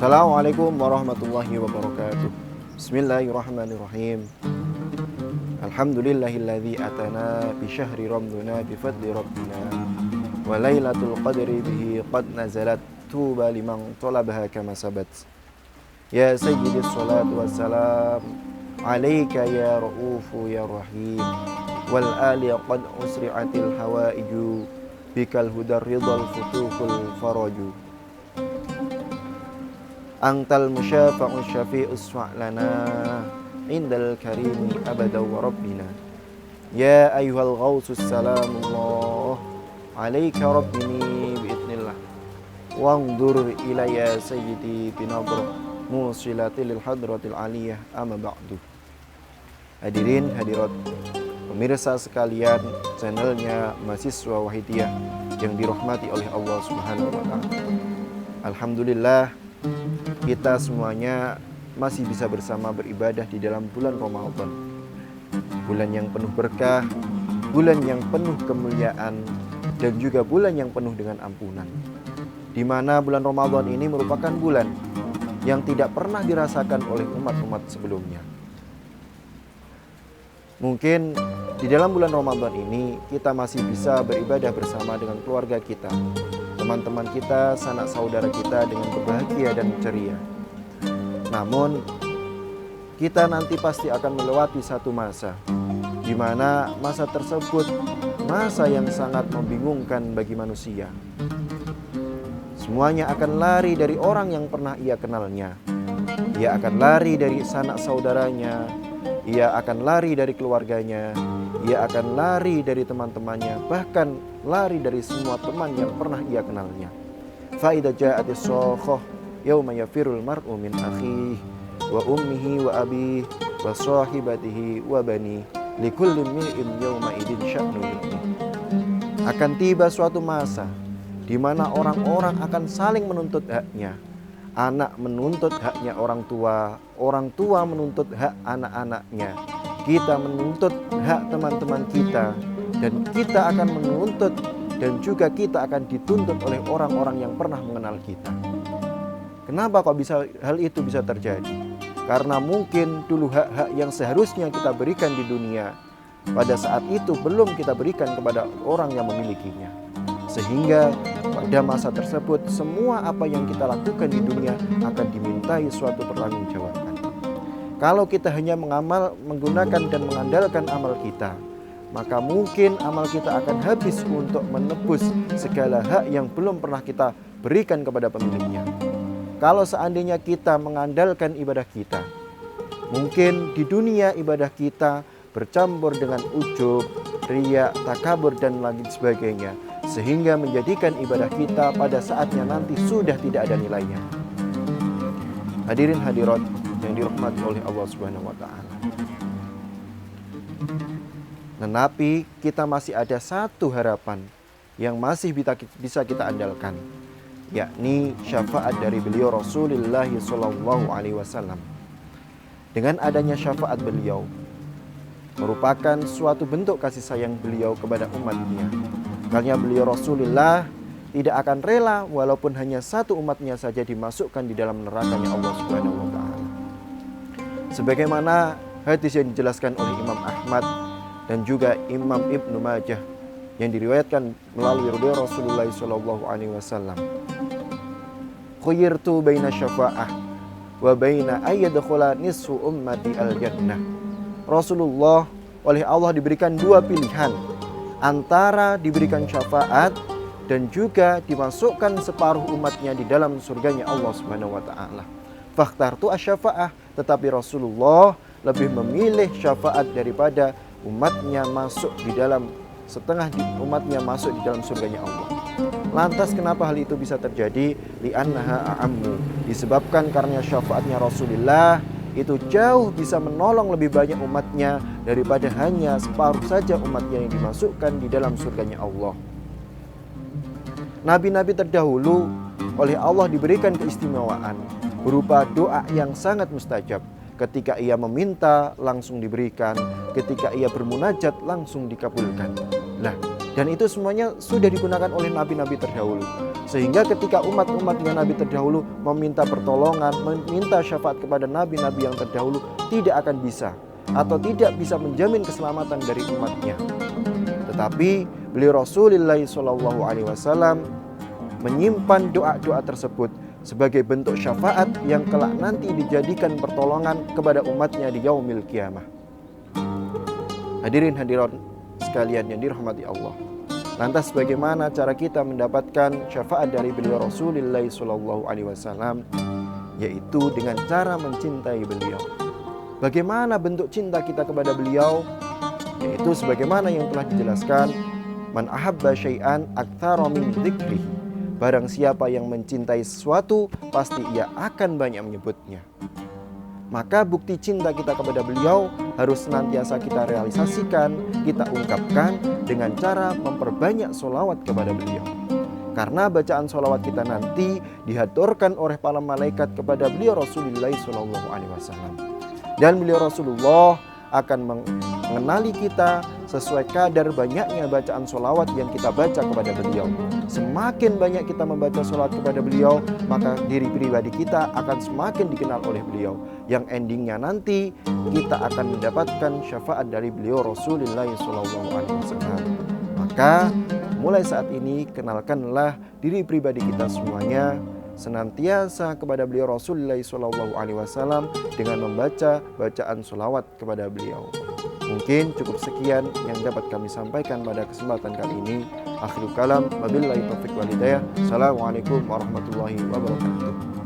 Assalamualaikum warahmatullahi wabarakatuh. Bismillahirrahmanirrahim. Alhamdulillahilladzi atana bi syahri ramadana bi fadli rabbina wa lailatul qadri bihi qad nazalat tuba liman talabaha kama sabat. Ya sayyidis salatu wassalam alaika ya ra'ufu ya rahim wal ali qad usri'atil hawaiju bikal hudar ridal futuhul faraju. Antal musyafa'un syafi'us fa'lana indal karimi abada wa rabbina. Ya ayuhal ghawsus salamullah alaika rabbini bi'idnillah wandur ilayya sayyidi binabrah musilati lil hadratil aliyah amma ba'du. Hadirin hadirat pemirsa sekalian channelnya Mahasiswa Wahidiyah yang dirahmati oleh Allah Subhanahu wa taala. Alhamdulillah, kita semuanya masih bisa bersama beribadah di dalam bulan Ramadan. Bulan yang penuh berkah, bulan yang penuh kemuliaan, dan juga bulan yang penuh dengan ampunan. Di mana bulan Ramadan ini merupakan bulan yang tidak pernah dirasakan oleh umat-umat sebelumnya. Mungkin di dalam bulan Ramadan ini kita masih bisa beribadah bersama dengan keluarga kita, teman-teman kita, sanak saudara kita dengan berbahagia dan ceria. Namun kita nanti pasti akan melewati satu masa, di mana masa tersebut masa yang sangat membingungkan bagi manusia. Semuanya akan lari dari orang yang pernah ia kenalnya. Ia akan lari dari sanak saudaranya, ia akan lari dari keluarganya, ia akan lari dari teman-temannya, bahkan lari dari semua teman yang pernah ia kenalnya. Fa idza ja'atis shakhah yauma yafirul mar'u min akhihi wa ummihi wa abihi wa sahibatihi wa bani likulli imrin yauma idin sya'nu yughni. Akan tiba suatu masa di mana orang-orang akan saling menuntut haknya. Anak menuntut haknya orang tua menuntut hak anak-anaknya. Kita menuntut hak teman-teman kita, dan kita akan menuntut dan juga kita akan dituntut oleh orang-orang yang pernah mengenal kita. Kenapa kok hal itu bisa terjadi? Karena mungkin dulu hak-hak yang seharusnya kita berikan di dunia pada saat itu belum kita berikan kepada orang yang memilikinya. Sehingga pada masa tersebut semua apa yang kita lakukan di dunia akan dimintai suatu pertanggungjawaban. Kalau kita hanya menggunakan dan mengandalkan amal kita, maka mungkin amal kita akan habis untuk menebus segala hak yang belum pernah kita berikan kepada pemiliknya. Kalau seandainya kita mengandalkan ibadah kita, mungkin di dunia ibadah kita bercampur dengan ujub, riya, takabur dan lain sebagainya, sehingga menjadikan ibadah kita pada saatnya nanti sudah tidak ada nilainya. Hadirin hadirat yang dirahmati oleh Allah Subhanahu wa taala. Tetapi kita masih ada satu harapan yang masih bisa kita andalkan, yakni syafaat dari beliau Rasulullah sallallahu alaihi wasallam. Dengan adanya syafaat beliau merupakan suatu bentuk kasih sayang beliau kepada umatnya. Karena beliau Rasulullah tidak akan rela walaupun hanya satu umatnya saja dimasukkan di dalam nerakanya Allah Subhanahu wa taala. Sebagaimana hadis yang dijelaskan oleh Imam Ahmad dan juga Imam Ibnu Majah yang diriwayatkan melalui Rasulullah sallallahu alaihi wasallam. Khuyirtu baina syafa'ah wa baina ayyadkhula nisfu ummati al-jannah. Rasulullah oleh Allah diberikan dua pilihan, antara diberikan syafaat dan juga dimasukkan separuh umatnya di dalam surganya Allah Subhanahu wa taala. Fakhtartu asy-syafa'ah, tetapi Rasulullah lebih memilih syafaat daripada umatnya masuk di dalam umatnya masuk di dalam surganya Allah. Lantas kenapa hal itu bisa terjadi? Li'annaha a'ammu, disebabkan karena syafaatnya Rasulullah itu jauh bisa menolong lebih banyak umatnya daripada hanya separuh saja umatnya yang dimasukkan di dalam surganya Allah. Nabi-nabi terdahulu oleh Allah diberikan keistimewaan berupa doa yang sangat mustajab. Ketika ia meminta langsung diberikan, ketika ia bermunajat langsung dikabulkan. Nah, Dan itu semuanya sudah digunakan oleh nabi-nabi terdahulu. Sehingga ketika umat-umatnya nabi terdahulu meminta pertolongan, meminta syafaat kepada nabi-nabi yang terdahulu, tidak akan bisa atau tidak bisa menjamin keselamatan dari umatnya. Tetapi beliau Rasulullah SAW menyimpan doa-doa tersebut sebagai bentuk syafaat yang kelak nanti dijadikan pertolongan kepada umatnya di yaumil qiyamah. Hadirin hadirat sekalian yang dirahmati Allah. Lantas bagaimana cara kita mendapatkan syafaat dari beliau Rasulullah SAW? Yaitu dengan cara mencintai beliau. Bagaimana bentuk cinta kita kepada beliau? Yaitu sebagaimana yang telah dijelaskan, man ahabba syai'an aktsara min dzikrihi. Barang siapa yang mencintai sesuatu, pasti ia akan banyak menyebutnya. Maka bukti cinta kita kepada beliau harus senantiasa kita realisasikan, kita ungkapkan dengan cara memperbanyak sholawat kepada beliau. Karena bacaan sholawat kita nanti dihaturkan oleh para malaikat kepada beliau Rasulullah SAW. Dan beliau Rasulullah akan mengenali kita sesuai kadar banyaknya bacaan sholawat yang kita baca kepada beliau. Semakin banyak kita membaca sholawat kepada beliau, maka diri pribadi kita akan semakin dikenal oleh beliau. Yang endingnya nanti kita akan mendapatkan syafaat dari beliau Rasulullah SAW. Maka mulai saat ini kenalkanlah diri pribadi kita semuanya senantiasa kepada beliau Rasulullah SAW dengan membaca bacaan sholawat kepada beliau. Mungkin cukup sekian yang dapat kami sampaikan pada kesempatan kali ini. Akhirul kalam, wabillahi taufiq wal hidayah. Assalamualaikum warahmatullahi wabarakatuh.